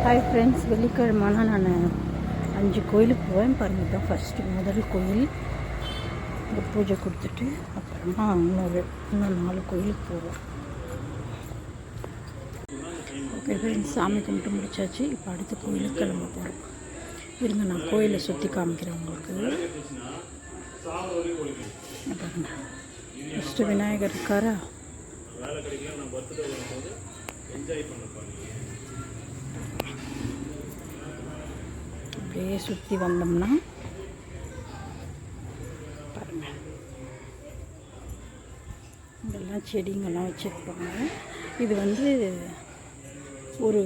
Hi friends, வெள்ளிக்கிழமைனா நான் 5 கோயிலுக்கு போவேன். பாருங்கள், தான் ஃபஸ்ட்டு முதல் கோயில் ஒரு பூஜை கொடுத்துட்டு அப்புறமா இன்னும் 4 கோயிலுக்கு போவோம். ஓகே ஃப்ரெண்ட்ஸ், சாமி கும்பிட்டு முடிச்சாச்சு. இப்போ அடுத்த கோயிலுக்கு கிளம்ப போகிறோம். இருங்க, நான் கோயிலை சுற்றி காமிக்கிறேன் உங்களுக்கு. பாருங்க, ஃபஸ்ட்டு விநாயகர் இருக்காரா. அப்படியே சுற்றி வந்தோம்னா பாருங்கள், இதெல்லாம் செடிங்கெல்லாம் வச்சுருப்பாங்க. இது ஒரு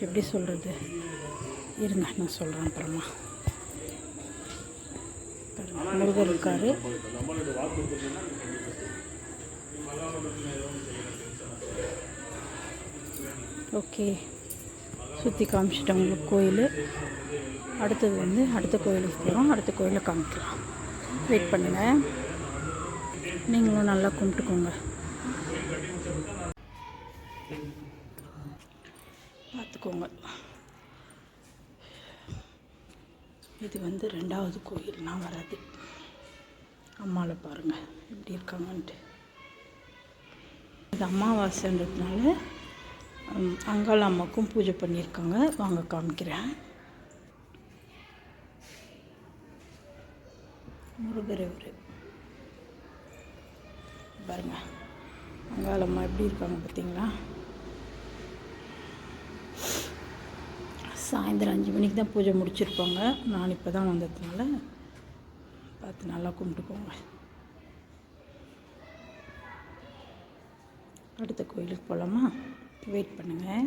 எப்படி சொல்கிறது, இருங்க நான் சொல்கிறேன் அப்புறமா. முருகர் இருக்கார். ஓகே, சுற்றி காமிச்சிட்டேன் உங்களுக்கு கோயில். அடுத்தது அடுத்த கோயிலுக்கு போகிறோம். அடுத்த கோயிலை காமிக்கலாம். வெயிட் பண்ணுங்கள், நீங்களும் நல்லா கும்பிட்டுக்கோங்க. பார்த்துக்கோங்க. இது 2வது கோயில் நான் வராது. அம்மாவை பாருங்கள் எப்படி இருக்காங்கன்ட்டு. இது அமாவாசைன்றதுனால அங்காள அம்மாவுக்கும் பூஜை பண்ணியிருக்காங்க. வாங்க காமிக்கிறேன். முருகர் இவர் பாருங்க, அங்காள அம்மா எப்படி இருக்காங்க பார்த்தீங்களா. சாயந்தரம் 5 மணிக்கு தான் பூஜை முடிச்சிருப்பாங்க. நான் இப்போ தான் வந்ததுனால பார்த்து நல்லா கும்பிட்டுக்கோங்க. அடுத்த கோயிலுக்கு போகலாமா? வெயிட் பண்ணுங்கள்.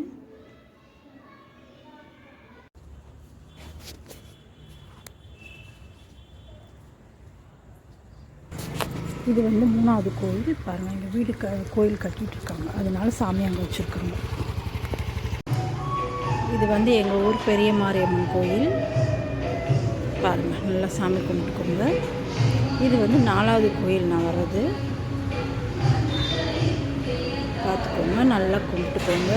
இது 3வது கோயில். பாருங்கள், எங்கள் வீடு கோயில் கட்டிகிட்ருக்காங்க, அதனால சாமி அங்கே வச்சுருக்காங்க. இது எங்கள் ஊர் பெரிய மாரியம்மன் கோயில். பாருங்கள், நல்லா சாமி கும்பிட்டுக்கோங்க. இது 4வது கோயில் நான் வர்றது. பார்த்துக்கோங்க, நல்லா கும்பிட்டுக்கோங்க.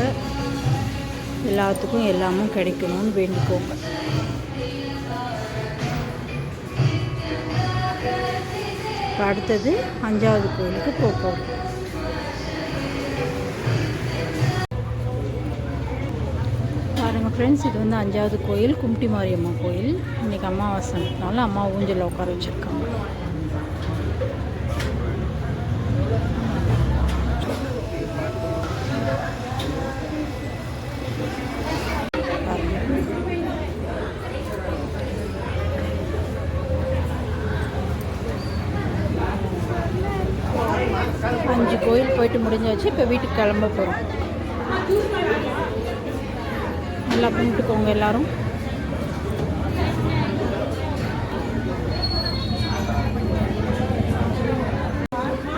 எல்லாத்துக்கும் எல்லாமும் கிடைக்கணும்னு வேண்டிக்கோங்க. இப்போ அடுத்தது 5வது கோயிலுக்கு போகிறோம். பாருங்கள் ஃப்ரெண்ட்ஸ், இது 5வது கோயில் கும்டி மாரியம்மா கோயில். இன்றைக்கி அமாவாசைனால அம்மா ஊஞ்சலில் உட்கார வச்சுருக்காங்க. அஞ்சு கோயில் போயிட்டு முடிஞ்சாச்சு. இப்போ வீட்டுக்கு கிளம்ப போகிறோம். நல்லா கும்பிட்டுக்கோங்க எல்லாரும்.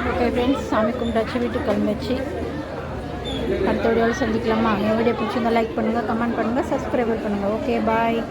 ஓகே ஃப்ரெண்ட்ஸ், சாமி கும்பிட்டாச்சு, வீட்டுக்கு கிளம்பிச்சு. அடுத்த வீடியோவில் சந்திக்கலாமா? என் வீடியோ பிடிச்சிருந்தா லைக் பண்ணுங்கள், கமெண்ட் பண்ணுங்கள், சப்ஸ்கிரைபர் பண்ணுங்கள். ஓகே, பாய்.